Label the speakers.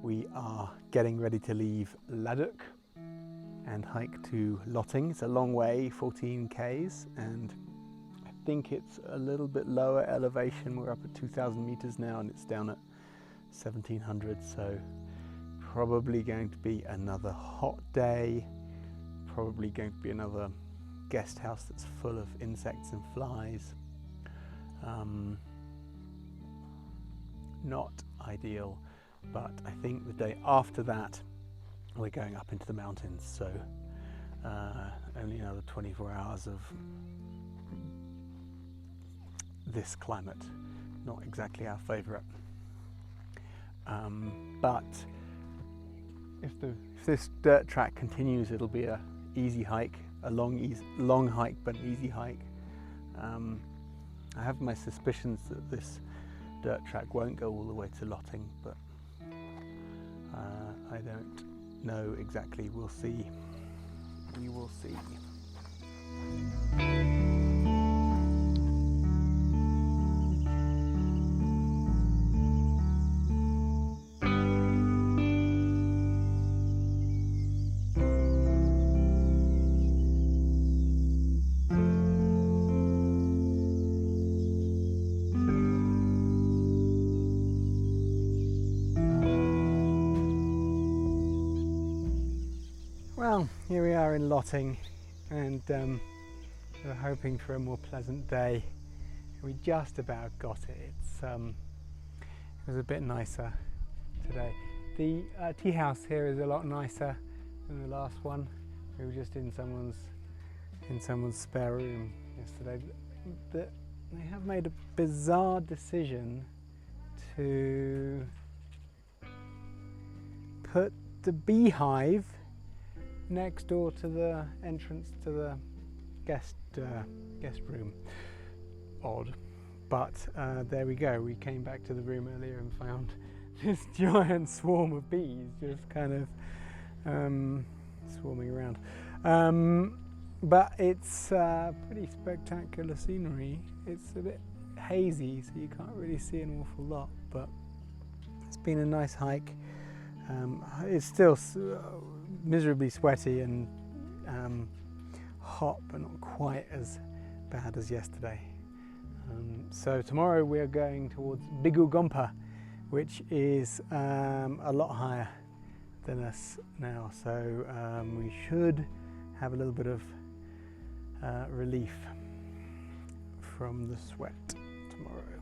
Speaker 1: We are getting ready to leave Laduk and hike to Lotting. It's a long way, 14 k's, and I think it's a little bit lower elevation. We're up at 2,000 meters now and it's down at 1,700, so probably going to be another hot day, probably going to be another guest house that's full of insects and flies. Not ideal, but I think the day after that we're going up into the mountains, so only another 24 hours of this climate. Not exactly our favourite, but if this dirt track continues, it'll be a easy hike, a long hike, but an easy hike. I have my suspicions that this dirt track won't go all the way to Lotting, but I don't know exactly. We'll see. We will see. Well, here we are in Lotting, and we're hoping for a more pleasant day. We just about got it. It was a bit nicer today. The tea house here is a lot nicer than the last one. We were just in someone's spare room yesterday. They have made a bizarre decision to put the beehive next door to the entrance to the guest room. Odd, but there we go. We came back to the room earlier and found this giant swarm of bees just kind of swarming around. But it's pretty spectacular scenery. It's a bit hazy, so you can't really see an awful lot, but it's been a nice hike. It's still miserably sweaty and hot, but not quite as bad as yesterday. So tomorrow we're going towards Bigugompa, which is a lot higher than us now, so we should have a little bit of relief from the sweat tomorrow.